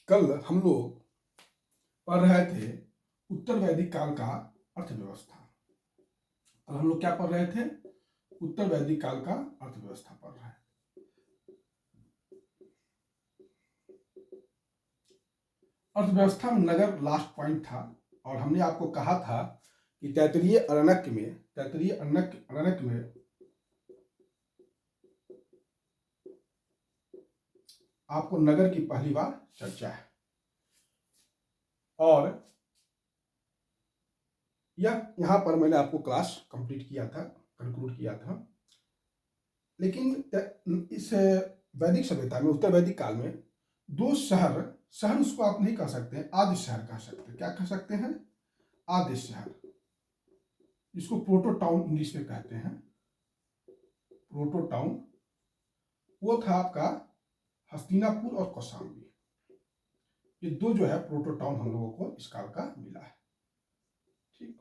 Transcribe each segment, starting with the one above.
कल हम लोग पढ़ रहे थे उत्तर वैदिक काल का अर्थव्यवस्था। कल हम लोग क्या पढ़ रहे थे? उत्तर वैदिक काल का अर्थव्यवस्था पढ़ रहे हैं। अर्थव्यवस्था में नगर लास्ट पॉइंट था और हमने आपको कहा था कि तैत्तिरीय अरण्यक में आपको नगर की पहली बार चर्चा है और यहां पर मैंने आपको क्लास कंप्लीट किया था, कंक्लूड किया था। लेकिन इस वैदिक सभ्यता में, उत्तर वैदिक काल में दो शहर उसको आप नहीं कह सकते हैं, आद्य शहर कह सकते हैं। क्या कह सकते हैं? आद्य शहर, जिसको प्रोटो टाउन इंग्लिश में कहते हैं। प्रोटो टाउन वो था आपका हस्तिनापुर और कौशाम्बी। ये दो जो है प्रोटो टाउन हम लोगों को इस काल का मिला है। ठीक,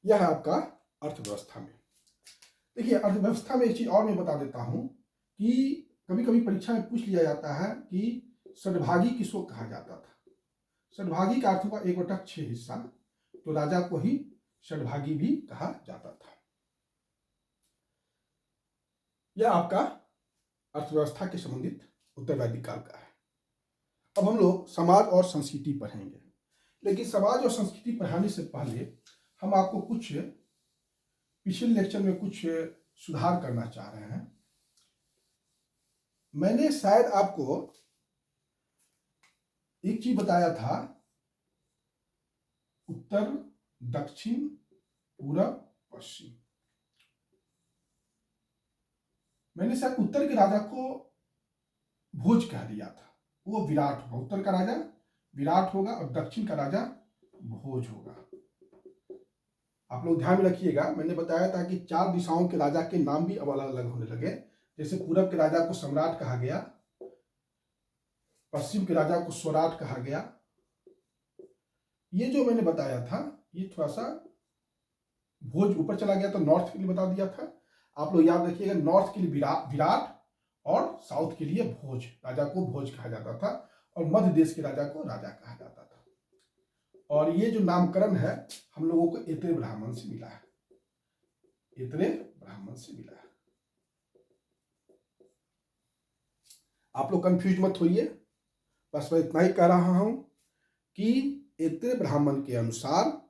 यह है आपका अर्थव्यवस्था में। देखिए, अर्थव्यवस्था में एक चीज और मैं बता देता हूं कि कभी कभी परीक्षा में पूछ लिया जाता है कि षड्भागी किसको कहा जाता था। षड्भागी का अर्थ हुआ 1/6 हिस्सा, तो राजा को ही षड्भागी भी कहा जाता था। यह आपका अर्थव्यवस्था के संबंधित उत्तर वैदिक काल का है। अब हम लोग समाज और संस्कृति पढ़ेंगे, लेकिन समाज और संस्कृति पढ़ाने से पहले हम आपको कुछ पिछले लेक्चर में कुछ सुधार करना चाह रहे हैं। मैंने शायद आपको एक चीज बताया था, उत्तर, दक्षिण, पूरब, पश्चिम। मैंने शायद उत्तर के राजा को भोज कह दिया था, वो विराट होगा। उत्तर का राजा विराट होगा और दक्षिण का राजा भोज होगा। आप लोग ध्यान में रखिएगा, मैंने बताया था कि 4 दिशाओं के राजा के नाम भी अब अलग अलग होने लगे। जैसे पूरब के राजा को सम्राट कहा गया, पश्चिम के राजा को स्वराट कहा गया। ये जो मैंने बताया था, ये थोड़ा सा भोज ऊपर चला गया तो नॉर्थ के लिए बता दिया था। आप लोग याद रखिएगा, नॉर्थ के लिए विराट और साउथ के लिए भोज, राजा को भोज कहा जाता था, और मध्य देश के राजा को राजा कहा जाता था। और ये जो नामकरण है हम लोगों को ऐत्रेय ब्राह्मण से मिला है, ऐत्रेय ब्राह्मण से मिला है। आप लोग कंफ्यूज मत होइए, बस मैं इतना ही कह रहा हूं कि ऐत्रेय ब्राह्मण के अनुसार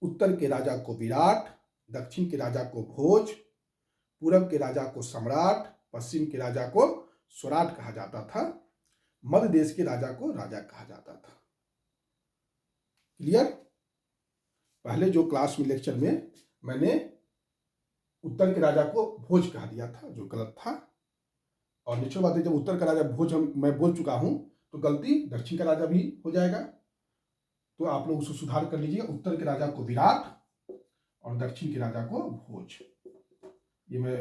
उत्तर के राजा को विराट, दक्षिण के राजा को भोज, पूरब के राजा को सम्राट, पश्चिम के राजा को स्वराट कहा जाता था, मध्य देश के राजा को राजा कहा जाता था। क्लियर? पहले जो क्लास में लेक्चर में मैंने उत्तर के राजा को भोज कहा दिया था, जो गलत था। और नेचुरल बात है, जब उत्तर का राजा भोज मैं बोल चुका हूं तो गलती दक्षिण का राजा भी हो जाएगा, तो आप लोग उसको सुधार कर लीजिए। उत्तर के राजा को विराट और दक्षिण के राजा को भोज। ये मैं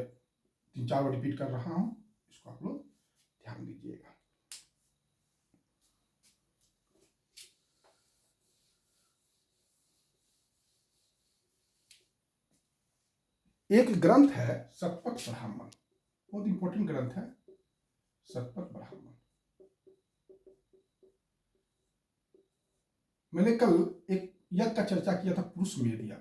3-4 बार रिपीट कर रहा हूं, इसको आप लोग ध्यान दीजिएगा। एक ग्रंथ है शतपथ ब्राह्मण, बहुत इंपॉर्टेंट ग्रंथ है शतपथ ब्राह्मण। मैंने कल एक यज्ञ का चर्चा किया था, पुरुष मेध यज्ञ,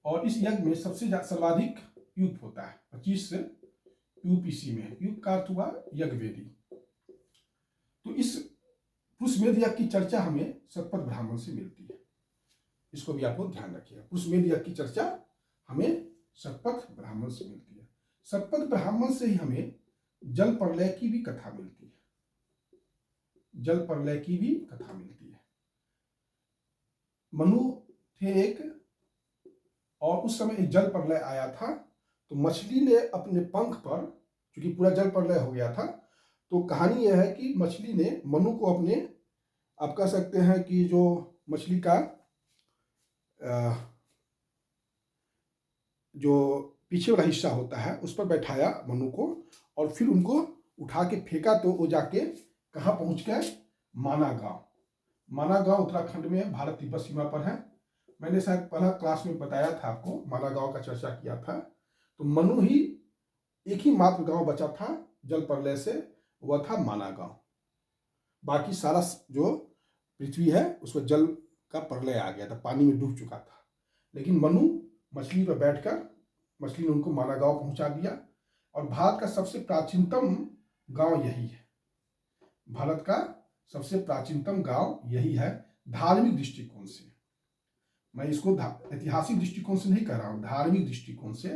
और इस यज्ञ में सबसे सर्वाधिक युग होता है, 25 यूपीसी में। युग का अर्थ हुआ यज्ञ वेदी। तो इस पुरुष मेध यज्ञ की चर्चा हमें शतपथ ब्राह्मण से मिलती है, इसको भी आप लोग ध्यान रखिएगा। पुरुष मेध यज्ञ की चर्चा हमें शतपथ ब्राह्मण से मिलती है। शतपथ ब्राह्मण से ही हमें जल प्रलय की भी कथा मिलती है, जल प्रलय की भी कथा मिलती है। मनु थे एक, और उस समय एक जल प्रलय आया था, तो मछली ने अपने पंख पर, क्योंकि पूरा जल प्रलय हो गया था, तो कहानी यह है कि मछली ने मनु को अपने, आप कह सकते हैं कि जो मछली का जो पीछे वाला हिस्सा होता है उस पर बैठाया मनु को, और फिर उनको उठा के फेंका, तो वो जाके कहाँ पहुंच गए? माना गांव। माना गांव उत्तराखंड में भारत तिब्बत सीमा पर है। मैंने शायद पहला क्लास में बताया था आपको, माना गांव का चर्चा किया था। तो मनु ही एक ही मात्र गांव बचा था जल प्रलय से, वह था माना गांव। बाकी सारा जो पृथ्वी है उसमें जल का प्रलय आ गया था, पानी में डूब चुका था। लेकिन मनु मछली पर बैठकर मछली ने उनको माना गांव पहुंचा दिया। और भारत का सबसे प्राचीनतम गांव यही है। भारत का सबसे प्राचीनतम गांव यही है धार्मिक दृष्टिकोण से। मैं इसको ऐतिहासिक दृष्टिकोण से नहीं कह रहा हूं, धार्मिक दृष्टिकोण से,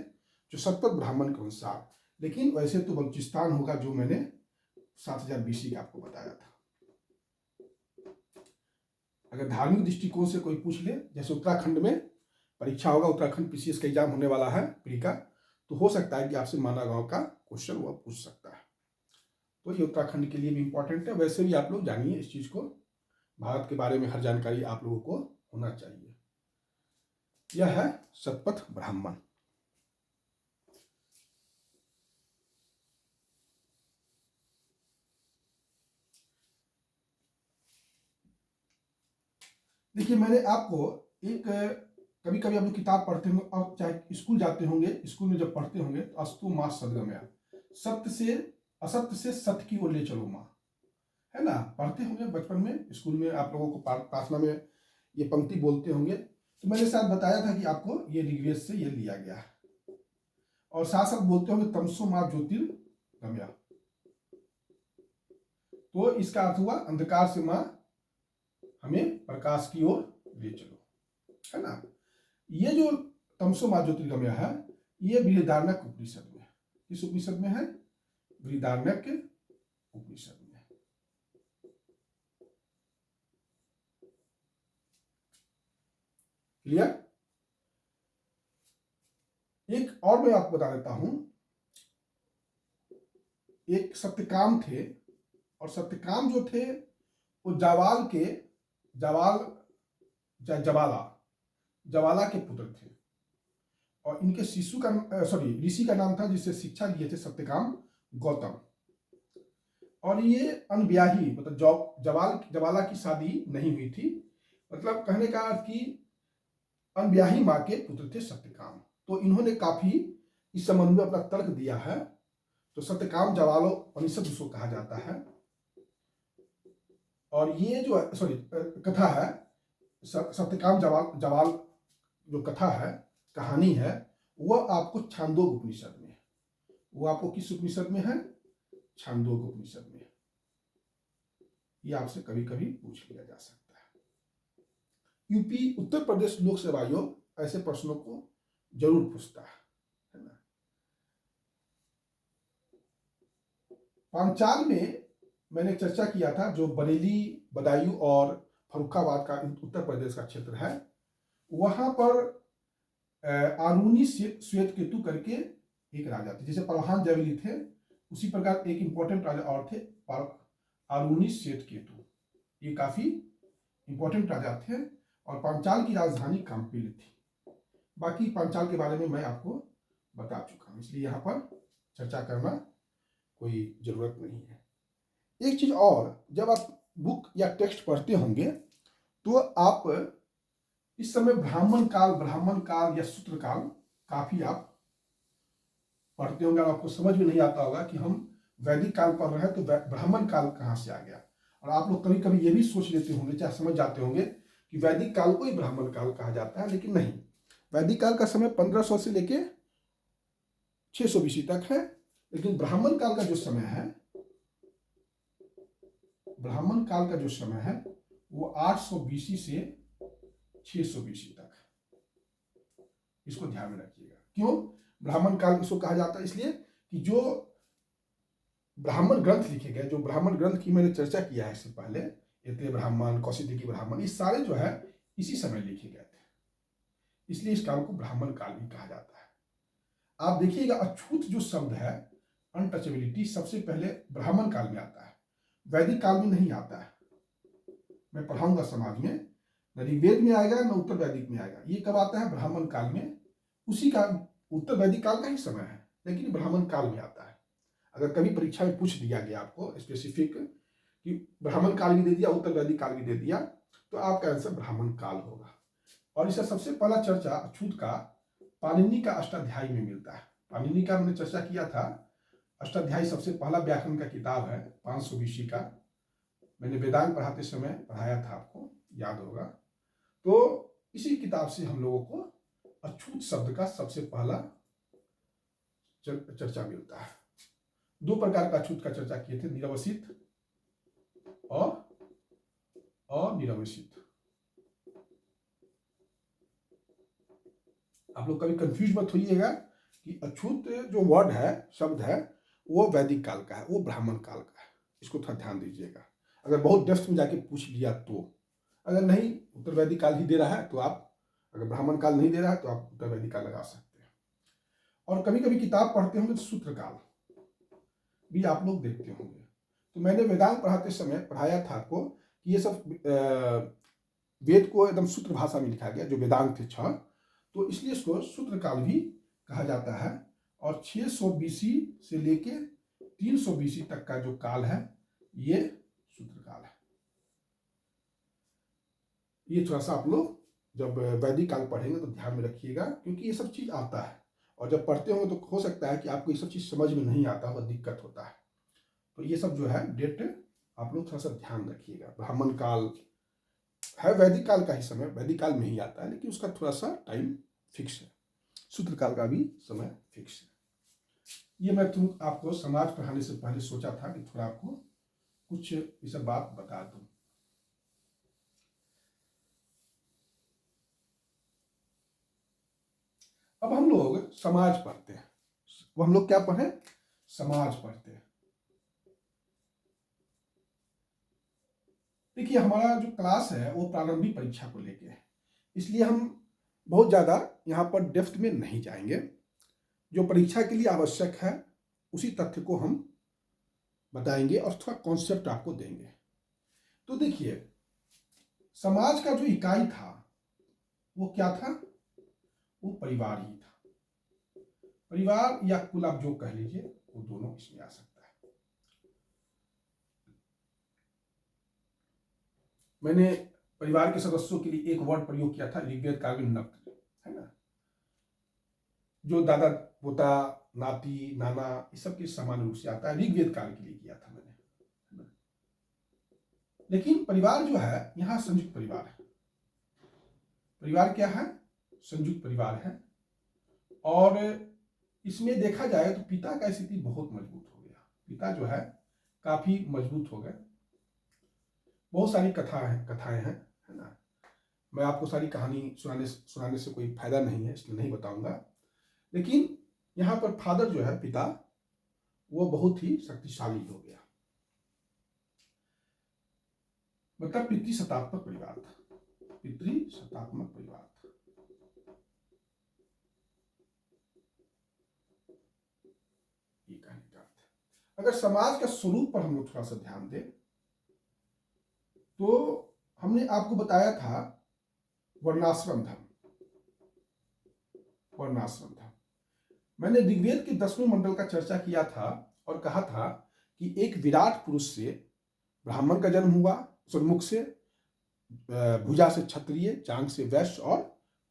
जो सतपथ ब्राह्मण के अनुसार। लेकिन वैसे तो बलूचिस्तान होगा, जो मैंने 7000 BC का आपको बताया था। अगर धार्मिक दृष्टिकोण से कोई पूछ ले, जैसे उत्तराखंड में परीक्षा होगा, उत्तराखंड PCS का एग्जाम होने वाला है प्री का, तो हो सकता है कि आपसे माना गांव का क्वेश्चन वह पूछ सकता है। तो ये उत्तराखंड के लिए भी इंपॉर्टेंट है। वैसे भी आप लोग जानिए इस चीज को, भारत के बारे में हर जानकारी आप लोगों को होना चाहिए। यह है सतपथ ब्राह्मण। देखिए, मैंने आपको एक, कभी कभी आप लोग किताब पढ़ते होंगे और चाहे स्कूल जाते होंगे, स्कूल में जब पढ़ते होंगे तो अस्तु माँ सदगमया, सत्य से असत्य से सत्य की ओर ले चलो माँ, है ना। पढ़ते होंगे बचपन में, स्कूल में आप लोगों को प्रार्थना में ये पंक्ति बोलते होंगे। तो मैंने साथ बताया था कि आपको ये ऋग्वेद से ये लिया गया है। और साथ साथ बोलते होंगे तमसो माँ ज्योतिर्गमया, तो इसका अर्थ हुआ अंधकार से माँ हमें प्रकाश की ओर ले चलो, है ना। ये जो तमसो माँ ज्योतिर्गमया है, ये बृहदारण्यक उपनिषद में, किस उपनिषद में है? बृहदारण्यक उपनिषद में। क्लियर? एक और मैं आपको बता देता हूं, एक सत्यकाम थे, और सत्यकाम जो थे वो जवाल के, जवाला के पुत्र थे। और इनके शिशु का ऋषि का नाम था जिससे शिक्षा लिए थे सत्यकाम गौतम। और ये अनब्याही, मतलब जवाला की शादी नहीं हुई थी। मतलब कहने का अर्थ कि अनब्याही माँ के पुत्र थे सत्यकाम। तो इन्होंने काफी इस संबंध में अपना तर्क दिया है। तो सत्यकाम जवालो उपनिषद उसको कहा जाता है। और ये जो कथा है, सत्यकाम जवाल जो कथा है, कहानी है, वह आपको छांदोग उपनिषद में, वो आपको किस उपनिषद में है? छांदोग उपनिषद में। ये आपसे कभी कभी पूछ लिया जा सकता है। यूपी उत्तर प्रदेश लोक सेवा आयोग ऐसे प्रश्नों को जरूर पूछता है ना। पांचाल में मैंने चर्चा किया था, जो बरेली, बदायूं और फर्रुखाबाद का उत्तर प्रदेश का क्षेत्र है, वहां पर आरुनी श्वेत केतु करके एक राजा थे। जैसे परवान जैवली थे, उसी प्रकार एक इंपॉर्टेंट राजा और थे, आरुनी श्वेत केतु। ये काफी इंपॉर्टेंट राजा थे। और पांचाल की राजधानी कांपिल थी। बाकी पांचाल के बारे में मैं आपको बता चुका हूं, इसलिए यहां पर चर्चा करना कोई जरूरत नहीं है। एक चीज और, जब आप बुक या टेक्स्ट पढ़ते होंगे तो आप इस समय ब्राह्मण काल या सूत्र काल काफी आप पढ़ते होंगे। और आपको समझ में नहीं आता होगा कि हम वैदिक काल पढ़ रहे हैं तो ब्राह्मण काल कहां से आ गया। और आप लोग कभी कभी ये भी सोच लेते होंगे, चाहे समझ जाते होंगे कि वैदिक काल को ही ब्राह्मण काल कहा जाता है, लेकिन नहीं। वैदिक काल का समय 1500 से लेके 600 BC तक है। लेकिन ब्राह्मण काल का जो समय है, ब्राह्मण काल का जो समय है वो 800 BC से 600 BC तक। इसको ध्यान में रखिएगा। क्यों ब्राह्मण काल इसको कहा जाता है? इसलिए कि जो ब्राह्मण ग्रंथ लिखे गए, जो ब्राह्मण ग्रंथ की मैंने चर्चा किया है इससे पहले, ऐत्रेय ब्राह्मण, कौशिकी ब्राह्मण, ये सारे जो है इसी समय लिखे गए थे। इसलिए इस काल को ब्राह्मण काल भी कहा जाता है। आप देखिएगा, अछूत जो शब्द है, अनटचेबिलिटी, सबसे पहले ब्राह्मण काल में आता है, वैदिक काल में नहीं आता है। मैं पढ़ाऊंगा समाज में, न ऋग्वेद में आएगा न उत्तर वैदिक में आएगा। ये कब आता है? ब्राह्मण काल में। उसी का उत्तर वैदिक काल का ही समय है, लेकिन ब्राह्मण काल में आता है। अगर कभी परीक्षा में पूछ दिया गया आपको स्पेसिफिक कि ब्राह्मण काल भी दे दिया, उत्तर वैदिक काल भी दे दिया, तो आपका आंसर ब्राह्मण काल होगा। और इसका सबसे पहला चर्चा अछूत का पाणिनि का अष्टाध्यायी में मिलता है। पाणिनि का हमने चर्चा किया था, अष्टाध्यायी सबसे पहला व्याकरण का किताब है 500 BC का। मैंने वेदांत पढ़ाते समय पढ़ाया था, आपको याद होगा। तो इसी किताब से हम लोगों को अछूत शब्द का सबसे पहला चर्चा मिलता है। दो प्रकार का अछूत का चर्चा किए थे, निरवसित और अनिरवसित। आप लोग कभी कंफ्यूज मत होइएगा कि अछूत जो वर्ड है, शब्द है, वो वैदिक काल का है, वो ब्राह्मण काल का है। इसको थोड़ा ध्यान दीजिएगा। अगर बहुत डेप्थ में जाके पूछ लिया तो, अगर नहीं उत्तर वैदिक काल ही दे रहा है तो आप, अगर ब्राह्मण काल नहीं दे रहा है तो आप उत्तर वैदिक काल लगा सकते हैं। और कभी कभी किताब पढ़ते होंगे तो सूत्र काल भी आप लोग देखते होंगे। तो मैंने वेदांत पढ़ाते समय पढ़ाया था आपको कि ये सब वेद को एकदम सूत्र भाषा में लिखा गया, जो वेदांत थे 6, तो इसलिए इसको सूत्र काल भी कहा जाता है। और 600 BC से लेके 300 BC तक का जो काल है, ये सूत्र काल है। ये थोड़ा सा आप लोग जब वैदिक काल पढ़ेंगे तो ध्यान में रखिएगा, क्योंकि ये सब चीज आता है और जब पढ़ते होंगे तो हो सकता है कि आपको ये सब चीज समझ में नहीं आता हो, दिक्कत होता है। तो ये सब जो है डेट आप लोग थोड़ा सा ध्यान रखिएगा। ब्राह्मण काल है वैदिक काल का ही समय, वैदिक काल में ही आता है, लेकिन उसका थोड़ा सा टाइम फिक्स है। सूत्र काल का भी समय फिक्स है। ये मैं आपको समाज पढ़ाने से पहले सोचा था कि थोड़ा आपको कुछ ये सब बात बता दूं। अब हम लोग समाज पढ़ते हैं। वो हम लोग क्या पढ़े? समाज पढ़ते हैं। देखिए, हमारा जो क्लास है वो प्रारंभिक परीक्षा को लेके है, इसलिए हम बहुत ज़्यादा यहाँ पर डेप्थ में नहीं जाएंगे। जो परीक्षा के लिए आवश्यक है उसी तथ्य को हम बताएंगे और थोड़ा कॉन्सेप्ट आपको देंगे। तो देखिए, समाज का जो इकाई था वो क्या था? वो परिवार ही था। परिवार या कुल आप जो कह लीजिए, वो दोनों इसमें आ सकता है। मैंने परिवार के सदस्यों के लिए एक वर्ड प्रयोग किया था, ऋग्वेद काल में नप्त, है ना, जो दादा पोता नाती नाना इस सब के समान रूप से आता है, ऋग्वेद काल के लिए किया था मैंने, है ना। लेकिन परिवार जो है यहाँ संयुक्त परिवार है। परिवार क्या है? संयुक्त परिवार है। और इसमें देखा जाए तो पिता का स्थिति बहुत मजबूत हो गया। पिता जो है काफी मजबूत हो गए। बहुत सारी कथाएं हैं, है ना। मैं आपको सारी कहानी सुनाने से कोई फायदा नहीं है, इसलिए नहीं बताऊंगा। लेकिन यहाँ पर फादर जो है, पिता, वो बहुत ही शक्तिशाली हो गया। मतलब पितृसत्तात्मक परिवार था, पितृसत्तात्मक परिवार था। ये कहने का अर्थ है। अगर समाज का स्वरूप पर हम लोग थोड़ा सा ध्यान दें तो हमने आपको बताया था वर्णाश्रम धर्म। वर्णाश्रम धर्म मैंने ऋग्वेद के 10वें मंडल का चर्चा किया था और कहा था कि एक विराट पुरुष से ब्राह्मण का जन्म हुआ, मुख से भुजा से क्षत्रिय, जांग से वैश्य और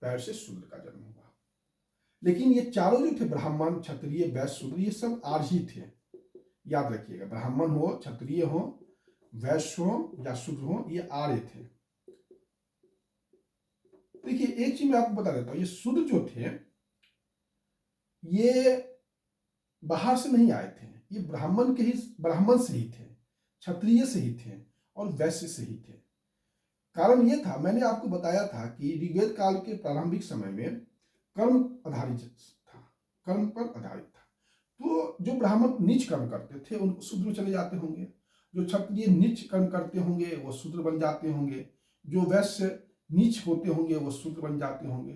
पैर से शूद्र का जन्म हुआ। लेकिन ये चारों जो थे, ब्राह्मण, क्षत्रिय, वैश्य, शूद्र, ये सब आर्य थे। याद रखिएगा, ब्राह्मण हो, क्षत्रिय हो, वैश्य हो या शूद्र हो, ये आर्य थे। देखिए, एक चीज मैं आपको बता देता हूं, ये शूद्र जो थे ये बाहर से नहीं आए थे, ये ब्राह्मण से ही थे, क्षत्रिय से ही थे और वैश्य से ही थे। कारण ये था, मैंने आपको बताया था कि ऋग्वेद काल के प्रारंभिक समय में कर्म आधारित था, कर्म पर आधारित था। तो जो ब्राह्मण नीच कर्म करते थे उनको शूद्र चले जाते होंगे, जो क्षत्रिय नीच कर्म करते होंगे वो शूद्र बन जाते होंगे, जो वैश्य नीच होते होंगे वो शूद्र बन जाते होंगे।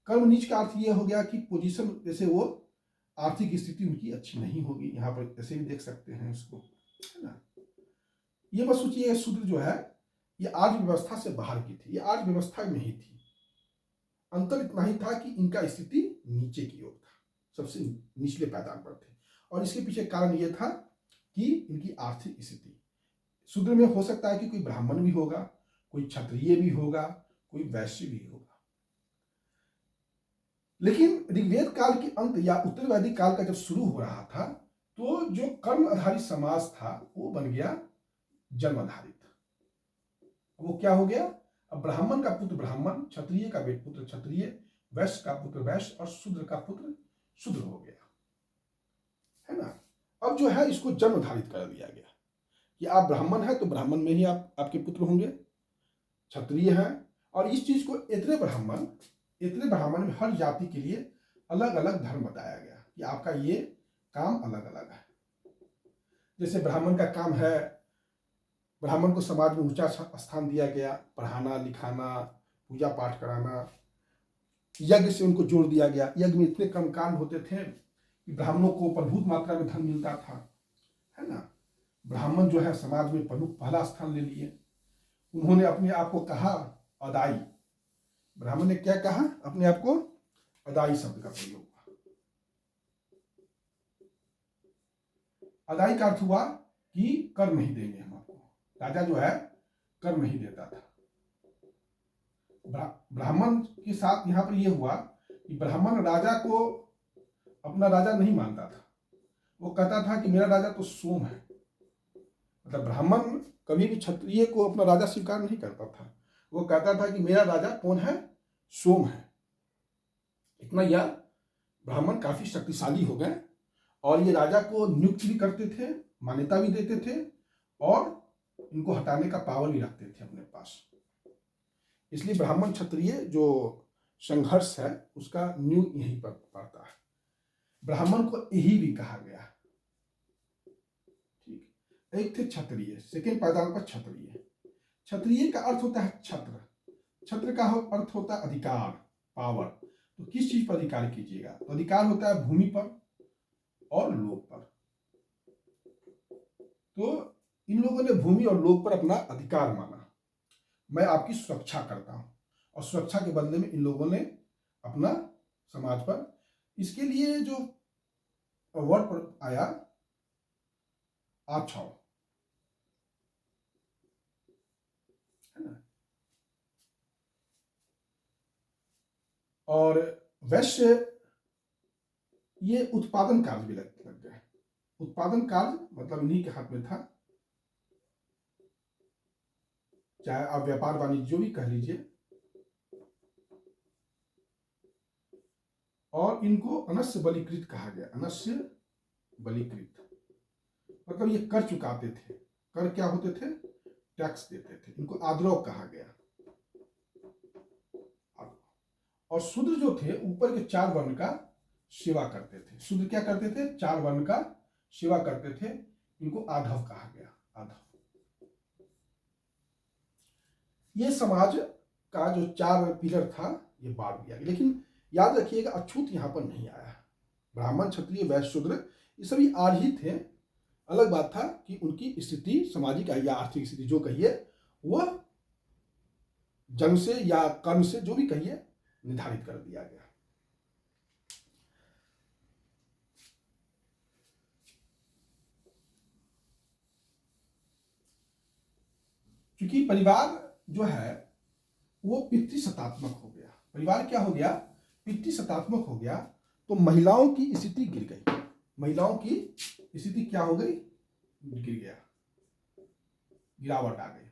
कर्म नीच का अर्थ ये हो गया कि पोजीशन, जैसे वो आर्थिक स्थिति उनकी अच्छी नहीं होगी, यहाँ पर ऐसे भी देख सकते हैं उसको, है ना। ये बस सोचिए, शूद्र जो है ये आर्य व्यवस्था से बाहर की थी, ये आर्य व्यवस्था में ही थी। अंतर इतना ही था कि इनका स्थिति नीचे की ओर था, सबसे निचले पायदान पर थे। और इसके पीछे कारण यह था कि इनकी आर्थिक स्थिति, शूद्र में हो सकता है कि कोई ब्राह्मण भी होगा, कोई क्षत्रिय भी होगा, कोई वैश्य भी होगा, लेकिन ऋग्वेद काल के अंत या उत्तर वैदिक काल का जब शुरू हो रहा था तो जो कर्म आधारित समाज था वो बन गया जन्म आधारित। वो क्या हो गया, अब ब्राह्मण का पुत्र ब्राह्मण, क्षत्रिय का पुत्र क्षत्रिय, वैश्य का पुत्र वैश्य और शूद्र का पुत्र शूद्र हो गया, है ना। अब जो है इसको जन्म धारित कर दिया गया कि आप ब्राह्मण हैं तो ब्राह्मण में ही आपके पुत्र होंगे, क्षत्रिय हैं, और इस चीज को इतने ब्राह्मण में हर जाति के लिए अलग अलग धर्म बताया गया कि आपका ये काम अलग अलग है। जैसे ब्राह्मण का काम है, ब्राह्मण को समाज में ऊंचा स्थान दिया गया, पढ़ाना लिखाना, पूजा पाठ कराना, यज्ञ से उनको जोड़ दिया गया। यज्ञ में इतने कर्मकांड होते थे कि ब्राह्मणों को प्रभुत मात्रा में धन मिलता था, है ना। ब्राह्मण जो है समाज में प्रमुख पहला स्थान ले लिए। उन्होंने अपने आप को कहा अदाई, ब्राह्मण ने क्या कहा अपने आप को, अदाई शब्द का प्रयोग हुआ। अदाई का अर्थ हुआ कि कर नहीं देंगे हम आपको, राजा जो है कर नहीं देता था। ब्राह्मण के साथ यहाँ पर यह हुआ कि ब्राह्मण राजा को अपना राजा नहीं मानता था, वो कहता था कि मेरा राजा तो सोम है। मतलब ब्राह्मण कभी भी क्षत्रिय को अपना राजा स्वीकार नहीं करता था, वो कहता था कि मेरा राजा कौन है, सोम है। इतना यह ब्राह्मण काफी शक्तिशाली हो गए और ये राजा को नियुक्त भी करते थे, मान्यता भी देते थे और इनको हटाने का पावर भी रखते थे अपने पास। इसलिए ब्राह्मण क्षत्रिय जो संघर्ष है उसका न्यू यहीं पर पड़ता है। ब्राह्मण को यही भी कहा गया, ठीक। एक थे क्षत्रिय, सेकेंड पायदान पर क्षत्रिय। क्षत्रिय का अर्थ होता है छत्र, छत्र का अर्थ होता है अधिकार, पावर। तो किस चीज पर अधिकार कीजिएगा, तो अधिकार होता है भूमि पर और लोक पर। तो इन लोगों ने भूमि और लोक पर अपना अधिकार माना, मैं आपकी सुरक्षा करता हूं, और सुरक्षा के बदले में इन लोगों ने अपना समाज पर, इसके लिए जो वर्ड पर आया आछाव, है ना। और वैश्य ये उत्पादन कार्य भी लग गए। उत्पादन कार्य मतलब इन्हीं के हाथ में था, चाहे आप व्यापार वाणिज्य जो भी कह लीजिए। और इनको अनस्य बलिकृत कहा गया, अनस्य बलिकृत मतलब ये कर चुकाते थे। कर क्या होते थे, टैक्स देते थे, इनको आद्रव कहा गया। और शूद्र जो थे ऊपर के 4 वर्ण का सेवा करते थे। शूद्र क्या करते थे, 4 वर्ण का सेवा करते थे, इनको आधव कहा गया, आधव। ये समाज का जो 4 पिलर था ये बांट दिया गया। लेकिन याद रखिएगा अछूत यहां पर नहीं आया। ब्राह्मण क्षत्रिय वैश्य शूद्र ये सभी आर्य ही थे। अलग बात था कि उनकी स्थिति सामाजिक या आर्थिक स्थिति जो कहिए वह जन्म से या कर्म से जो भी कहिए निर्धारित कर दिया गया। क्योंकि परिवार जो है वो पितृसत्तात्मक हो गया। परिवार क्या हो गया, पितृसत्तात्मक हो गया, तो महिलाओं की स्थिति गिर गई। महिलाओं की स्थिति क्या हो गई, गिर गया, गिरावट आ गई।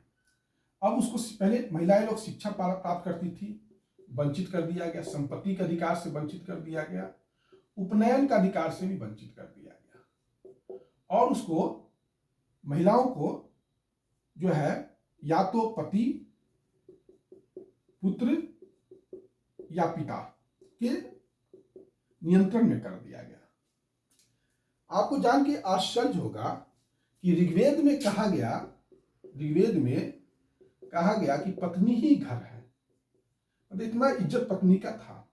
अब उसको पहले महिलाएं लोग शिक्षा प्राप्त करती थी, वंचित कर दिया गया, संपत्ति के अधिकार से वंचित कर दिया गया, उपनयन का अधिकार से भी वंचित कर दिया गया। और उसको महिलाओं को जो है या तो पति, पुत्र या पिता के नियंत्रण में कर दिया गया। आपको जान के आश्चर्य होगा कि ऋग्वेद में कहा गया कि पत्नी ही घर है। मतलब इतना इज्जत पत्नी का था।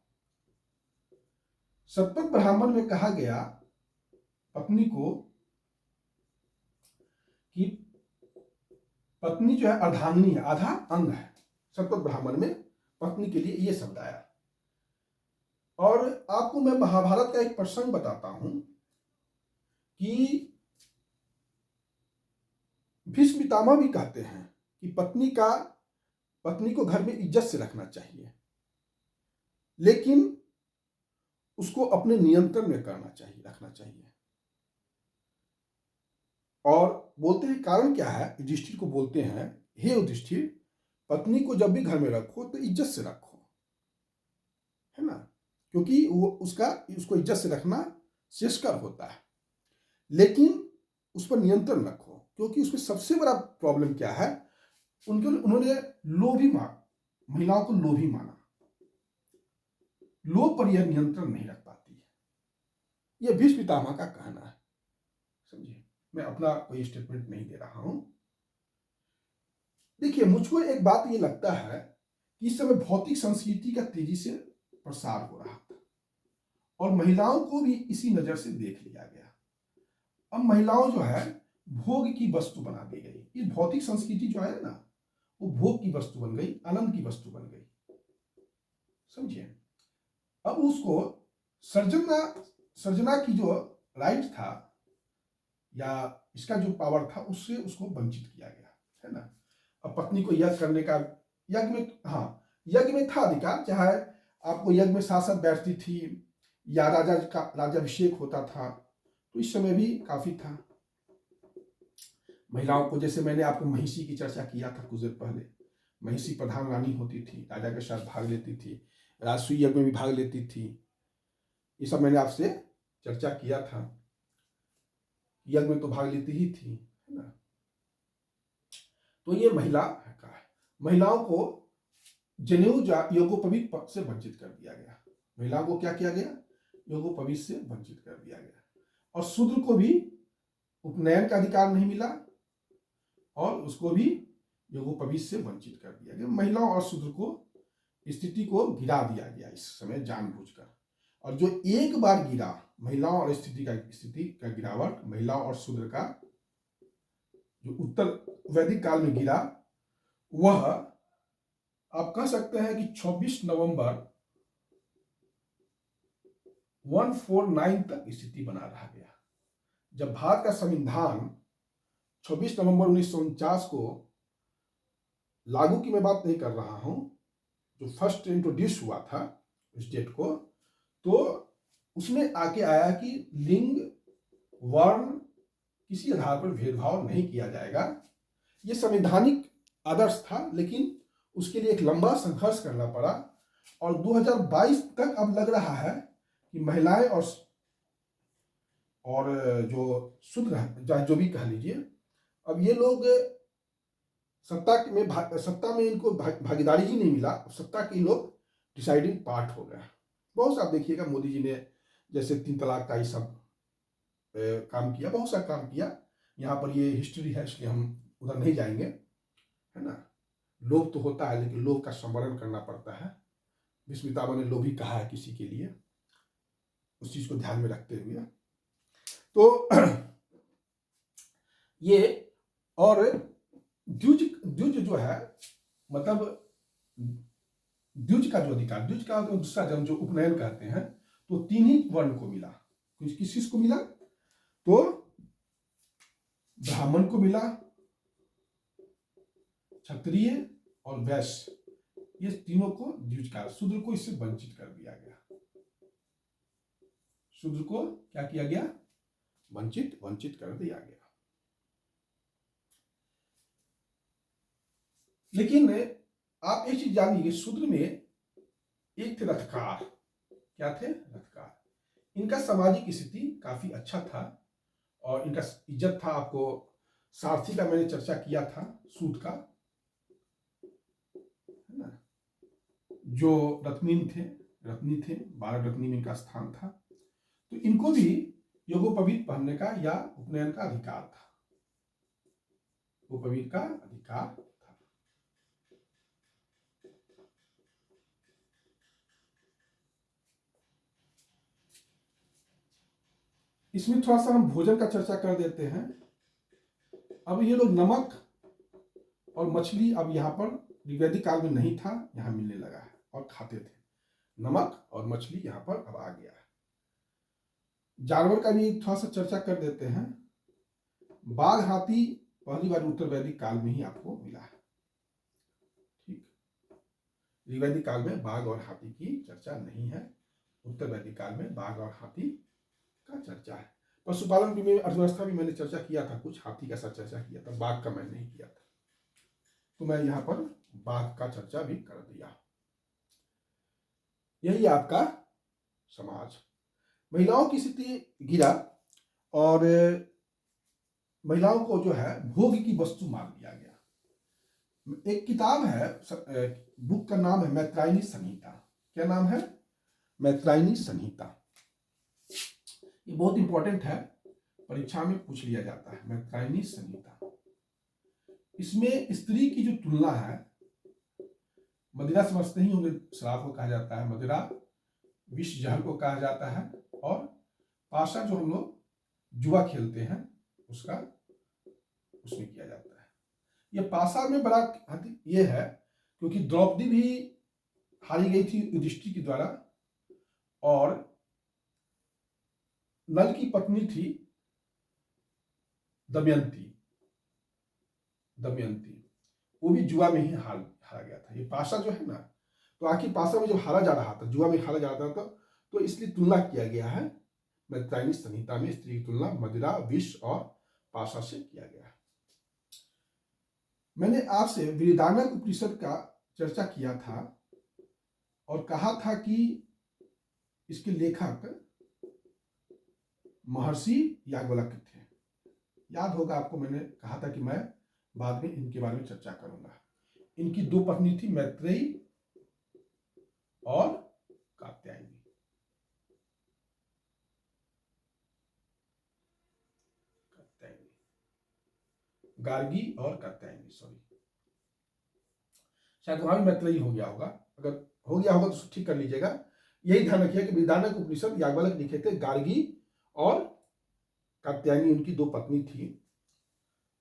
शतपथ ब्राह्मण में कहा गया पत्नी को कि पत्नी जो है अर्धांगिनी है, आधा अंग है। शतपथ ब्राह्मण में पत्नी के लिए ये शब्द आया। और आपको मैं महाभारत का एक प्रसंग बताता हूं कि भीष्म पितामह भी कहते हैं कि पत्नी को घर में इज्जत से रखना चाहिए। लेकिन उसको अपने नियंत्रण में करना चाहिए, रखना चाहिए। और बोलते हैं कारण क्या है, युधिष्ठिर को बोलते हैं, हे युधिष्ठिर, पत्नी को जब भी घर में रखो तो इज्जत से रखो, है ना, क्योंकि वो उसको इज्जत से रखना श्रेष्ठकर होता है। लेकिन उस पर नियंत्रण रखो, क्योंकि उसमें सबसे बड़ा प्रॉब्लम क्या है, उन्होंने महिलाओं को लोभी माना, लोभ पर यह नियंत्रण नहीं रख पाती है। यह भीष्म पितामह का कहना है, समझिए, मैं अपना कोई स्टेटमेंट नहीं दे रहा हूं। देखिए, मुझको एक बात ये लगता है कि इस समय भौतिक संस्कृति का तेजी से प्रसार हो रहा था और महिलाओं को भी इसी नजर से देख लिया गया। अब महिलाओं जो है भोग की वस्तु बना दी गई। ये भौतिक संस्कृति जो है ना, वो भोग की वस्तु बन गई, आनंद की वस्तु बन गई, समझिए। अब उसको सर्जना की जो राइट था या इसका जो पावर था, उससे उसको वंचित किया गया, है ना। अब पत्नी को यज्ञ करने का, यज्ञ में था अधिकार, चाहे आपको यज्ञ में साथ साथ बैठती थी या राजाभिषेक होता था, तो इस समय भी काफी था। महिलाओं को, जैसे मैंने आपको महिषी की चर्चा किया था कुछ देर पहले, महिषी प्रधान रानी होती थी, राजा के साथ भाग लेती थी, राजसूय यज्ञ में भी भाग लेती थी। ये सब मैंने आपसे चर्चा किया था। यज्ञ में तो भाग लेती ही थी, है ना। तो ये महिला का है। महिलाओं को जनेऊ यज्ञोपवीत से वंचित कर दिया गया। महिलाओं को क्या किया गया, यज्ञोपवीत से वंचित कर दिया गया। और शूद्र को भी उपनयन का अधिकार नहीं मिला और उसको भी यज्ञोपवीत से वंचित कर दिया गया। महिलाओं और शूद्र को स्थिति को गिरा दिया गया इस समय जानबूझकर। और जो एक बार गिरा, महिलाओं और स्थिति का गिरावट, महिलाओं और शूद्र का जो उत्तर वैदिक काल में गिरा, वह आप कह सकते हैं कि 26 नवंबर 149 तक स्थिति बना रहा गया। जब भारत का संविधान 26 नवंबर 1949 को लागू की मैं बात नहीं कर रहा हूं, जो फर्स्ट इंट्रोड्यूस हुआ था उस डेट को, तो उसमें आके आया कि लिंग, वर्ण, किसी आधार पर भेदभाव नहीं किया जाएगा। यह संवैधानिक आदर्श था, लेकिन उसके लिए एक लंबा संघर्ष करना पड़ा। और 2022 तक अब लग रहा है कि महिलाएं और जो शूद्र, जो भी कह लीजिए, अब ये लोग सत्ता में इनको भागीदारी ही नहीं मिला, सत्ता के लोग डिसाइडिंग पार्ट हो गए। बहुत सा आप देखिएगा, मोदी जी ने जैसे 3 तलाक का ये सब काम किया, बहुत सा काम किया। यहाँ पर ये हिस्ट्री है, इसलिए हम उधर नहीं जाएंगे, है ना। लोभ तो होता है, लेकिन लोभ का संवरण करना पड़ता है। भीष्म पितामह ने लोभी कहा है किसी के लिए, उस चीज को ध्यान में रखते हुए। तो ये और द्विज जो है, मतलब द्विज का जो अधिकार, द्विज का दूसरा जन्म जो उपनयन कहते हैं, तो 3 ही वर्ण को मिला। किस को मिला, तो ब्राह्मण को मिला, क्षत्रिय और वैश्य, ये तीनों को द्विज का। शूद्र को इससे वंचित कर दिया गया। शूद्र को क्या किया गया, वंचित कर दिया गया। लेकिन आप एक चीज जानिए, शूद्र में एक थे रथकार। क्या थे, रथकार। इनका सामाजिक स्थिति काफी अच्छा था और इनका इज्जत था। आपको सारथी का मैंने चर्चा किया था, सूत का, है ना, जो रत्नी थे, 12 रत्नी में इनका स्थान था। तो इनको भी यज्ञोपवीत पहनने का या उपनयन का अधिकार था, उपवीत का अधिकार था। इसमें थोड़ा सा हम भोजन का चर्चा कर देते हैं। अब ये लोग नमक और मछली अब यहाँ पर वैदिक काल में नहीं था, यहाँ मिलने लगा है और खाते थे। नमक और मछली यहाँ पर अब आ गया है। जानवर का भी थोड़ा सा चर्चा कर देते हैं। बाघ, हाथी पहली बार उत्तर वैदिक काल में ही आपको मिला है, ठीक। ऋवैदिक काल में बाघ और हाथी की चर्चा नहीं है, उत्तर वैदिक काल में बाघ और हाथी का चर्चा है। पशुपालन भी में, अर्थव्यवस्था भी मैंने चर्चा किया था, कुछ हाथी का साथ चर्चा किया था, बाघ का मैंने नहीं किया था, तो मैं यहाँ पर बाघ का चर्चा भी कर दिया। यही आपका समाज। महिलाओं की स्थिति गिरा और महिलाओं को जो है भोग की वस्तु मान लिया गया। एक किताब है, बुक का नाम है मैत्रायणी संहिता। क्या नाम है? मैत्रायणी संहिता। ये बहुत इंपॉर्टेंट है, परीक्षा में पूछ लिया जाता है। मैत्रायणी संहिता, इसमें स्त्री की जो तुलना है, मदिरा समझते ही होंगे, शराब को कहा जाता है मदिरा, विष जहर को कहा जाता है, और पाशा जो हम लोग जुआ खेलते हैं उसका, उसमें किया जाता है। ये पाशा में बड़ा ये है क्योंकि द्रौपदी भी हारी गई थी युधिष्ठिर के द्वारा, और नल की पत्नी थी दमयंती, वो भी जुआ में ही हारा गया था। ये पाशा जो है ना, तो आखिर पाशा में जब हारा जा रहा था, जुआ में हारा जा रहा था, तो इसलिए तुलना किया गया है मैत्रायणी संहिता में, स्त्री की तुलना मदिरा, विष और पाशा से किया गया है। मैंने आपसे बृहदारण्यक उपनिषद का चर्चा किया था और कहा था कि इसके लेखक महर्षि याज्ञवल्क्य थे। याद होगा आपको, मैंने कहा था कि मैं बाद में इनके बारे में चर्चा करूंगा। इनकी दो पत्नी थी, मैत्रेयी और कात्यायनी। गार्गी और कात्यायनी, सॉरी, शायद वहां भी मैत्रेयी हो गया होगा, अगर हो गया होगा तो ठीक कर लीजिएगा। यही ध्यान रखिए कि बृहदारण्यक उपनिषद याज्ञवल्क्य लिखे थे, गार्गी और कात्यायनी उनकी दो पत्नी थी।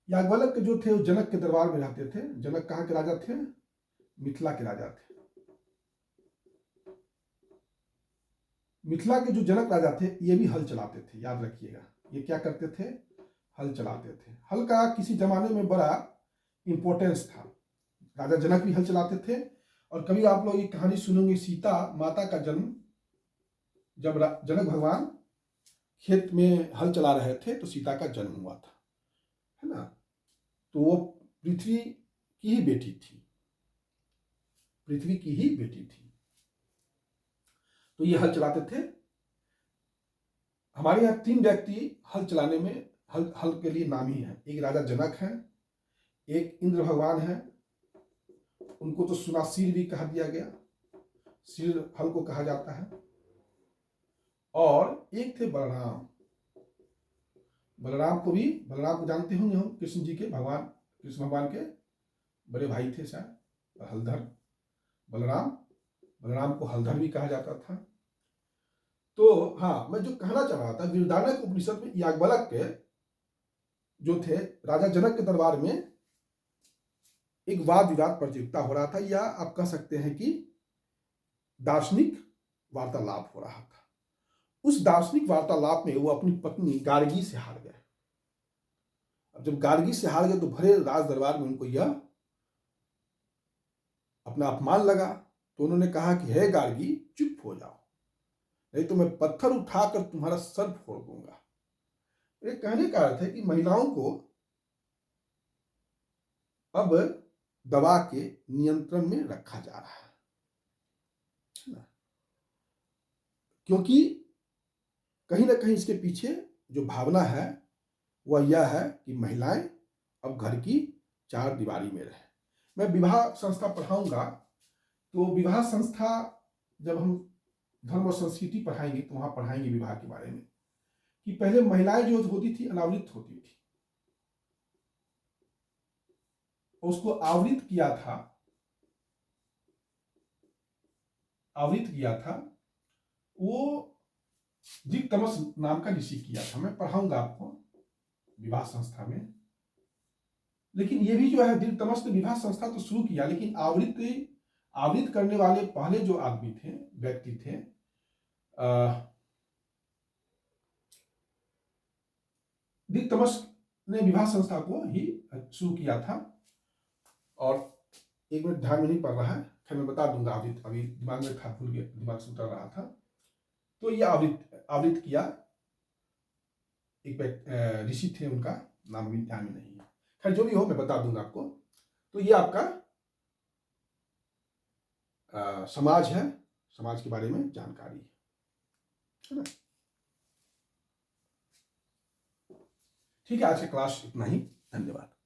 याज्ञवल्क्य जो थे वो जनक के दरबार में रहते थे। जनक कहाँ के राजा थे? मिथिला के राजा थे। मिथिला के जो जनक राजा थे ये भी हल चलाते थे, याद रखिएगा। ये क्या करते थे? हल चलाते थे। हल का किसी जमाने में बड़ा इंपॉर्टेंस था। राजा जनक भी हल चलाते थे, और कभी आप लोग ये कहानी सुनेंगे, सीता माता का जन्म, जब जनक भगवान खेत में हल चला रहे थे तो सीता का जन्म हुआ था, है ना। तो वो पृथ्वी की ही बेटी थी, पृथ्वी की ही बेटी थी। तो ये हल चलाते थे। हमारे यहाँ तीन व्यक्ति हल चलाने में, हल के लिए नामी है। एक राजा जनक है, एक इंद्र भगवान है, उनको तो सुनासीर भी कहा दिया गया, सिर हल को कहा जाता है, और एक थे बलराम। बलराम को जानते होंगे हम, कृष्ण जी के भगवान, कृष्ण भगवान के बड़े भाई थे शायद, हलधर। बलराम को हलधर भी कहा जाता था। तो हाँ, मैं जो कहना चाह रहा था, बृहदारण्यक उपनिषद में याज्ञवल्क्य जो थे, राजा जनक के दरबार में एक वाद विवाद प्रतियोगिता हो रहा था, या आप कह सकते हैं कि दार्शनिक वार्तालाप हो रहा था। उस दार्शनिक वार्तालाप में वो अपनी पत्नी गार्गी से हार गए। अब जब गार्गी से हार गए तो भरे राज दरबार में उनको यह अपना अपमान लगा, तो उन्होंने कहा कि हे गार्गी, चुप हो जाओ, नहीं तो मैं पत्थर उठाकर तुम्हारा सर फोड़ दूंगा। ये कहने का अर्थ है कि महिलाओं को अब दबा के नियंत्रण में रखा जा रहा है ना, क्योंकि कहीं ना कहीं इसके पीछे जो भावना है वह यह है कि महिलाएं अब घर की चार दीवारी में रहे। मैं विवाह संस्था पढ़ाऊंगा, तो विवाह संस्था जब हम धर्म और संस्कृति पढ़ाएंगे तो वहां पढ़ाएंगे विवाह के बारे में, कि पहले महिलाएं जो होती थी अनावृत होती थी, उसको आवृत किया था वो दिक्तमस नाम का ऋषि किया था। मैं पढ़ाऊंगा आपको विवाह संस्था में। लेकिन ये भी जो है, दिक्तमस ने विवाह संस्था तो शुरू किया, लेकिन आवृत करने वाले पहले जो आदमी थे, व्यक्ति थे, दिक्तमस ने विवाह संस्था को ही शुरू किया था। और एक मिनट ध्यान में नहीं पड़ रहा है, फिर मैं बता दूंगा, अभी दिमाग में था, भूल गया, दिमाग से उतर रहा था। तो ये आवृत किया एक ऋषि थे, उनका नाम अभी ध्यान में नहीं है। खैर जो भी हो मैं बता दूंगा आपको। तो ये आपका समाज है, समाज के बारे में जानकारी है ना। ठीक है, आज की क्लास इतना ही। धन्यवाद।